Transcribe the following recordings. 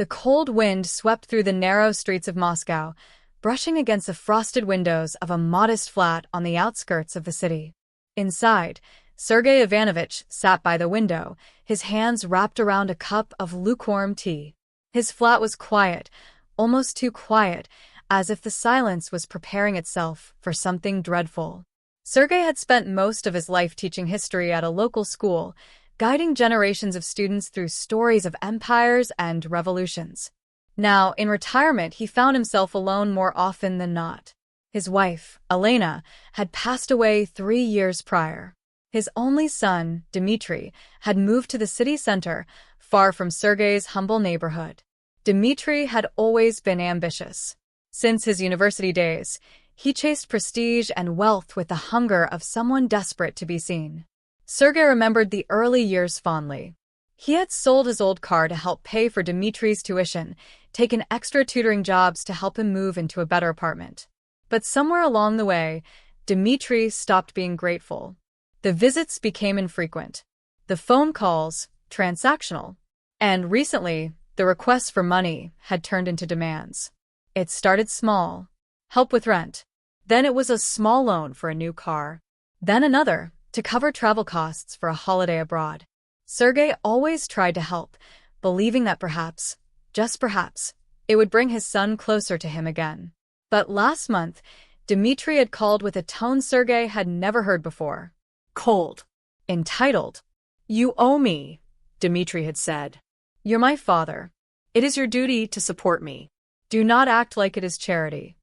The cold wind swept through the narrow streets of Moscow, brushing against the frosted windows of a modest flat on the outskirts of the city. Inside, Sergei Ivanovich sat by the window, his hands wrapped around a cup of lukewarm tea. His flat was quiet, almost too quiet, as if the silence was preparing itself for something dreadful. Sergei had spent most of his life teaching history at a local school, guiding generations of students through stories of empires and revolutions. Now, in retirement, he found himself alone more often than not. His wife, Elena, had passed away 3 years prior. His only son, Dmitry, had moved to the city center, far from Sergei's humble neighborhood. Dmitry had always been ambitious. Since his university days, he chased prestige and wealth with the hunger of someone desperate to be seen. Sergei remembered the early years fondly. He had sold his old car to help pay for Dmitry's tuition, taken extra tutoring jobs to help him move into a better apartment. But somewhere along the way, Dmitry stopped being grateful. The visits became infrequent, the phone calls transactional, and recently, the requests for money had turned into demands. It started small, help with rent. Then it was a small loan for a new car. Then another, to cover travel costs for a holiday abroad. Sergei always tried to help, believing that perhaps, just perhaps, it would bring his son closer to him again. But last month, Dmitry had called with a tone Sergei had never heard before. Cold. Entitled. "You owe me," Dmitry had said. "You're my father. It is your duty to support me. Do not act like it is charity."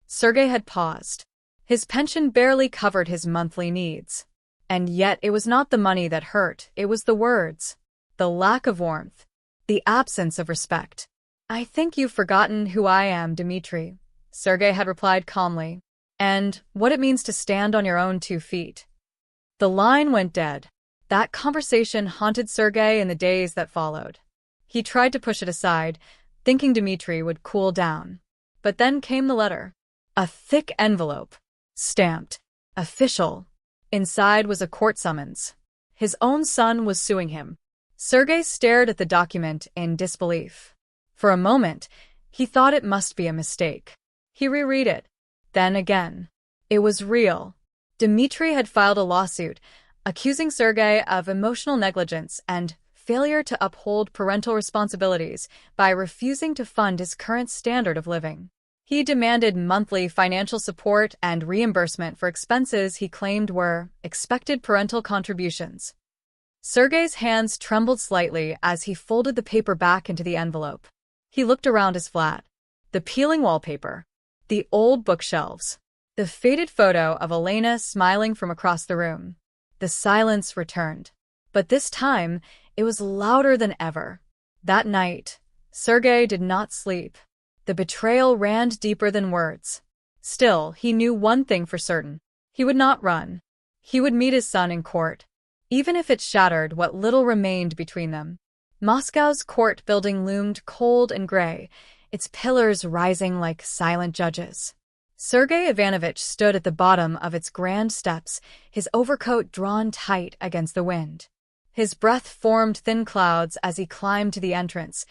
Sergei had paused. His pension barely covered his monthly needs. And yet it was not the money that hurt, it was the words, the lack of warmth, the absence of respect. "I think you've forgotten who I am, Dmitry," Sergei had replied calmly, "and what it means to stand on your own 2 feet. The line went dead. That conversation haunted Sergei in the days that followed. He tried to push it aside, thinking Dmitry would cool down. But then came the letter. A thick envelope. Stamped. Official. Inside was a court summons. His own son was suing him. Sergei stared at the document in disbelief. For a moment, he thought it must be a mistake. He reread it. Then again. It was real. Dmitry had filed a lawsuit, accusing Sergei of emotional negligence and failure to uphold parental responsibilities by refusing to fund his current standard of living. He demanded monthly financial support and reimbursement for expenses he claimed were expected parental contributions. Sergei's hands trembled slightly as he folded the paper back into the envelope. He looked around his flat. The peeling wallpaper. The old bookshelves. The faded photo of Elena smiling from across the room. The silence returned. But this time, it was louder than ever. That night, Sergei did not sleep. The betrayal ran deeper than words. Still, he knew one thing for certain. He would not run. He would meet his son in court, even if it shattered what little remained between them. Moscow's court building loomed cold and gray, its pillars rising like silent judges. Sergei Ivanovich stood at the bottom of its grand steps, his overcoat drawn tight against the wind. His breath formed thin clouds as he climbed to the entrance,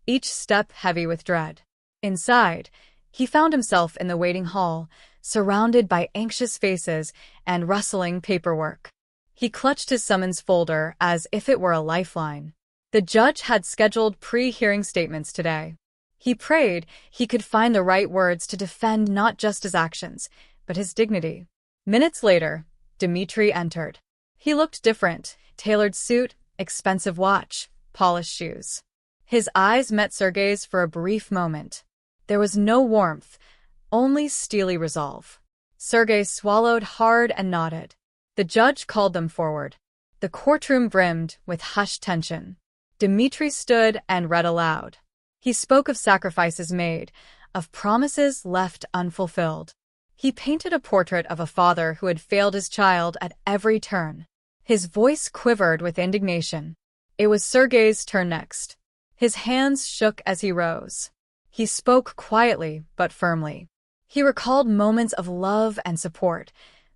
each step heavy with dread. Inside, he found himself in the waiting hall, surrounded by anxious faces and rustling paperwork. He clutched his summons folder as if it were a lifeline. The judge had scheduled pre-hearing statements today. He prayed he could find the right words to defend not just his actions, but his dignity. Minutes later, Dmitry entered. He looked different, tailored suit, expensive watch, polished shoes. His eyes met Sergei's for a brief moment. There was no warmth, only steely resolve. Sergei swallowed hard and nodded. The judge called them forward. The courtroom brimmed with hushed tension. Dmitry stood and read aloud. He spoke of sacrifices made, of promises left unfulfilled. He painted a portrait of a father who had failed his child at every turn. His voice quivered with indignation. It was Sergei's turn next. His hands shook as he rose. He spoke quietly but firmly. He recalled moments of love and support,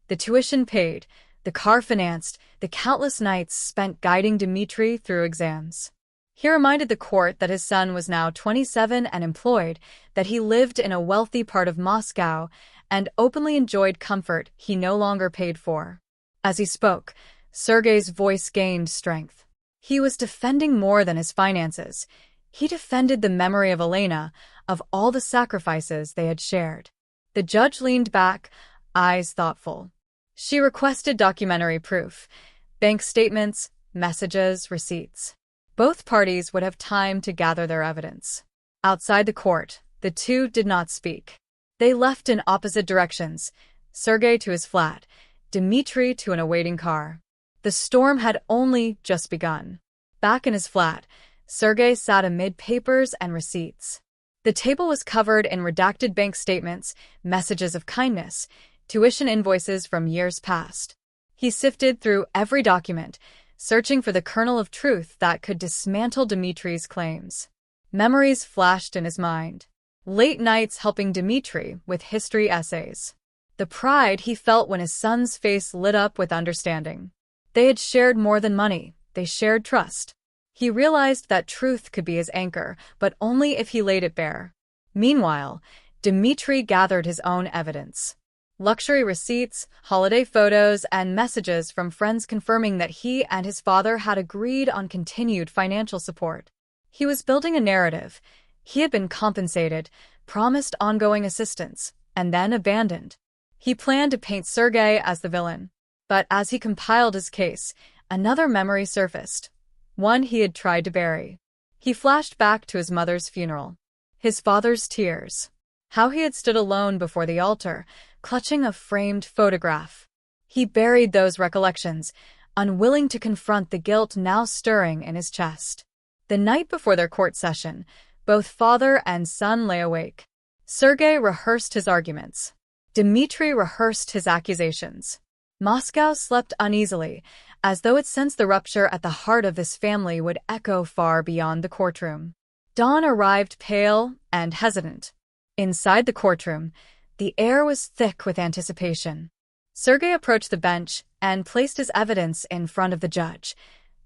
the tuition paid, the car financed, the countless nights spent guiding Dmitry through exams. He reminded the court that his son was now 27 and employed, that he lived in a wealthy part of Moscow, and openly enjoyed comfort he no longer paid for. As he spoke, Sergei's voice gained strength. He was defending more than his finances. He defended the memory of Elena, of all the sacrifices they had shared. The judge leaned back, eyes thoughtful. She requested documentary proof, bank statements, messages, receipts. Both parties would have time to gather their evidence. Outside the court, the two did not speak. They left in opposite directions, Sergei to his flat, Dmitri to an awaiting car. The storm had only just begun. Back in his flat, Sergei sat amid papers and receipts. The table was covered in redacted bank statements, messages of kindness, tuition invoices from years past. He sifted through every document, searching for the kernel of truth that could dismantle Dmitri's claims. Memories flashed in his mind. Late nights helping Dmitri with history essays. The pride he felt when his son's face lit up with understanding. They had shared more than money, they shared trust. He realized that truth could be his anchor, but only if he laid it bare. Meanwhile, Dmitri gathered his own evidence. Luxury receipts, holiday photos, and messages from friends confirming that he and his father had agreed on continued financial support. He was building a narrative. He had been compensated, promised ongoing assistance, and then abandoned. He planned to paint Sergei as the villain. But as he compiled his case, another memory surfaced, one he had tried to bury. He flashed back to his mother's funeral. His father's tears. How he had stood alone before the altar, clutching a framed photograph. He buried those recollections, unwilling to confront the guilt now stirring in his chest. The night before their court session, both father and son lay awake. Sergei rehearsed his arguments. Dmitri rehearsed his accusations. Moscow slept uneasily, as though it sensed the rupture at the heart of this family would echo far beyond the courtroom. Dawn arrived pale and hesitant. Inside the courtroom, the air was thick with anticipation. Sergei approached the bench and placed his evidence in front of the judge.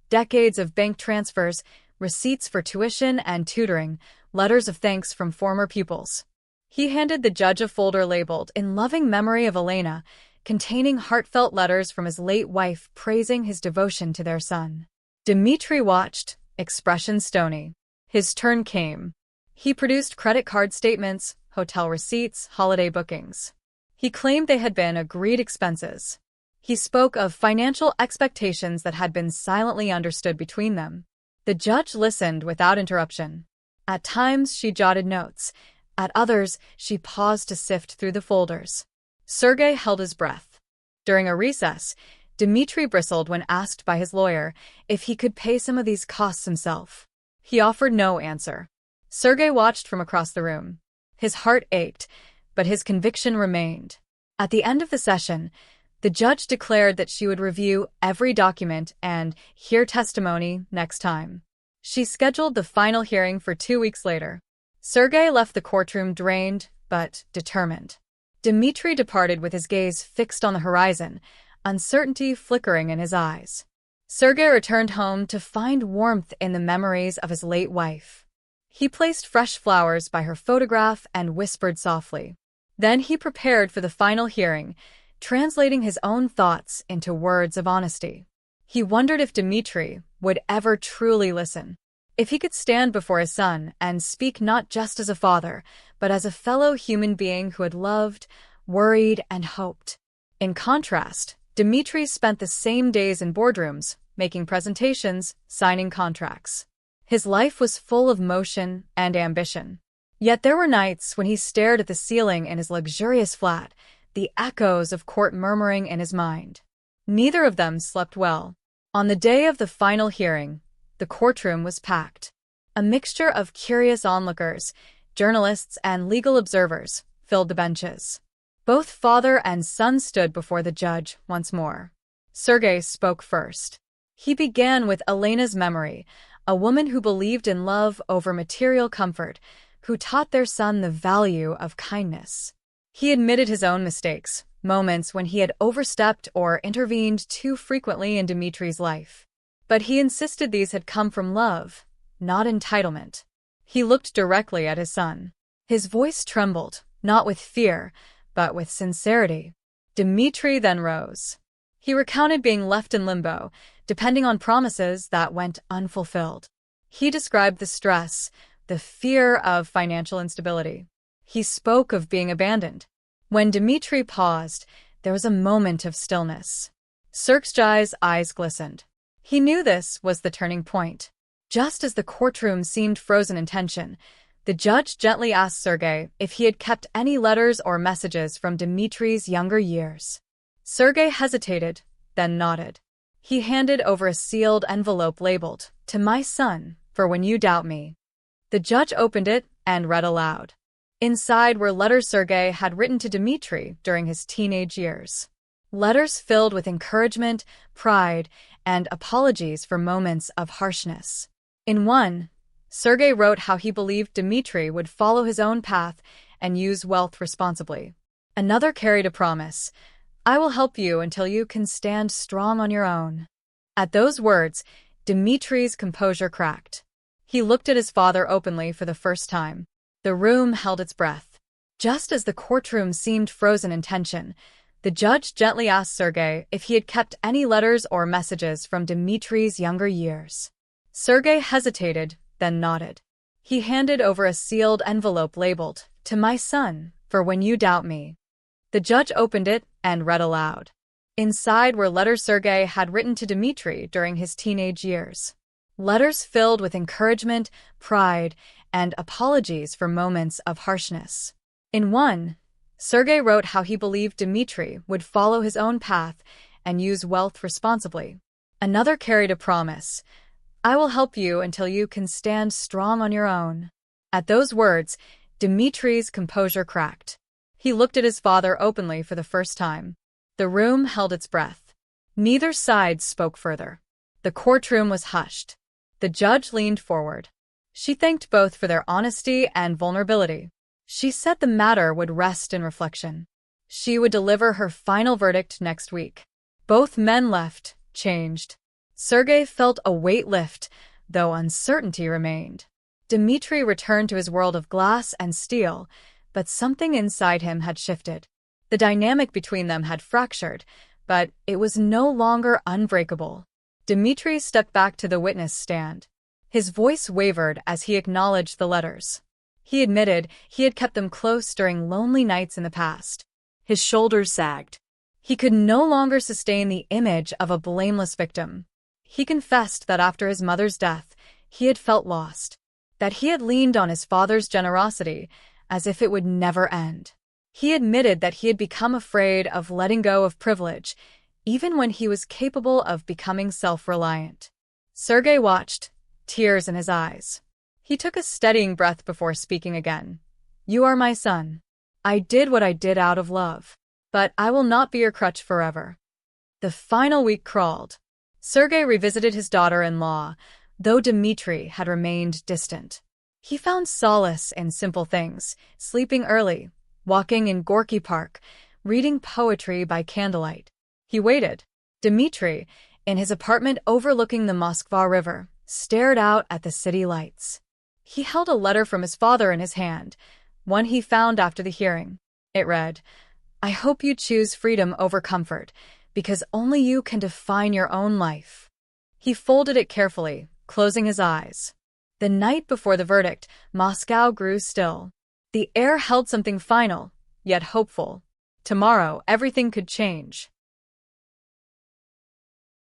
Decades of bank transfers, receipts for tuition and tutoring, letters of thanks from former pupils. He handed the judge a folder labeled "In Loving Memory of Elena," containing heartfelt letters from his late wife praising his devotion to their son. Dmitri watched, expression stony. His turn came. He produced credit card statements, hotel receipts, holiday bookings. He claimed they had been agreed expenses. He spoke of financial expectations that had been silently understood between them. The judge listened without interruption. At times she jotted notes. At others, she paused to sift through the folders. Sergei held his breath. During a recess, Dmitri bristled when asked by his lawyer if he could pay some of these costs himself. He offered no answer. Sergei watched from across the room. His heart ached, but his conviction remained. At the end of the session, the judge declared that she would review every document and hear testimony next time. She scheduled the final hearing for 2 weeks later. Sergei left the courtroom drained, but determined. Dmitri departed with his gaze fixed on the horizon, uncertainty flickering in his eyes. Sergei returned home to find warmth in the memories of his late wife. He placed fresh flowers by her photograph and whispered softly. Then he prepared for the final hearing, translating his own thoughts into words of honesty. He wondered if Dmitri would ever truly listen. If he could stand before his son and speak not just as a father, but as a fellow human being who had loved, worried, and hoped. In contrast, Dmitri spent the same days in boardrooms, making presentations, signing contracts. His life was full of motion and ambition. Yet there were nights when he stared at the ceiling in his luxurious flat, the echoes of court murmuring in his mind. Neither of them slept well. On the day of the final hearing, the courtroom was packed. A mixture of curious onlookers, journalists, and legal observers filled the benches. Both father and son stood before the judge once more. Sergei spoke first. He began with Elena's memory, a woman who believed in love over material comfort, who taught their son the value of kindness. He admitted his own mistakes, moments when he had overstepped or intervened too frequently in Dmitri's life. But he insisted these had come from love, not entitlement. He looked directly at his son. His voice trembled, not with fear, but with sincerity. Dmitri then rose. He recounted being left in limbo, depending on promises that went unfulfilled. He described the stress, the fear of financial instability. He spoke of being abandoned. When Dmitri paused, there was a moment of stillness. Sergei's eyes glistened. He knew this was the turning point. Just as the courtroom seemed frozen in tension, the judge gently asked Sergei if he had kept any letters or messages from Dmitri's younger years. Sergei hesitated, then nodded. He handed over a sealed envelope labeled, "To my son, for when you doubt me." The judge opened it and read aloud. Inside were letters Sergei had written to Dmitri during his teenage years. Letters filled with encouragement, pride, and apologies for moments of harshness. In one, Sergei wrote how he believed Dmitri would follow his own path and use wealth responsibly. Another carried a promise, "I will help you until you can stand strong on your own." At those words, Dmitri's composure cracked. He looked at his father openly for the first time. The room held its breath. Just as the courtroom seemed frozen in tension, the judge gently asked Sergei if he had kept any letters or messages from Dmitri's younger years. Sergei hesitated, then nodded. He handed over a sealed envelope labeled, "To my son, for when you doubt me." The judge opened it and read aloud. Inside were letters Sergei had written to Dmitri during his teenage years. Letters filled with encouragement, pride, and apologies for moments of harshness. In one, Sergei wrote how he believed Dmitri would follow his own path and use wealth responsibly. Another carried a promise, "I will help you until you can stand strong on your own." At those words, Dmitri's composure cracked. He looked at his father openly for the first time. The room held its breath. Neither side spoke further. The courtroom was hushed. The judge leaned forward. She thanked both for their honesty and vulnerability. She said the matter would rest in reflection. She would deliver her final verdict next week. Both men left, changed. Sergei felt a weight lift, though uncertainty remained. Dmitri returned to his world of glass and steel, but something inside him had shifted. The dynamic between them had fractured, but it was no longer unbreakable. Dmitri stepped back to the witness stand. His voice wavered as he acknowledged the letters. He admitted he had kept them close during lonely nights in the past. His shoulders sagged. He could no longer sustain the image of a blameless victim. He confessed that after his mother's death, he had felt lost, that he had leaned on his father's generosity as if it would never end. He admitted that he had become afraid of letting go of privilege, even when he was capable of becoming self-reliant. Sergei watched, tears in his eyes. He took a steadying breath before speaking again. "You are my son. I did what I did out of love, but I will not be your crutch forever." The final week crawled. Sergei revisited his daughter-in-law, though Dmitri had remained distant. He found solace in simple things, sleeping early, walking in Gorky Park, reading poetry by candlelight. He waited. Dmitri, in his apartment overlooking the Moskva River, stared out at the city lights. He held a letter from his father in his hand, one he found after the hearing. It read, "I hope you choose freedom over comfort, because only you can define your own life." He folded it carefully, closing his eyes. The night before the verdict, Moscow grew still. The air held something final, yet hopeful. Tomorrow, everything could change.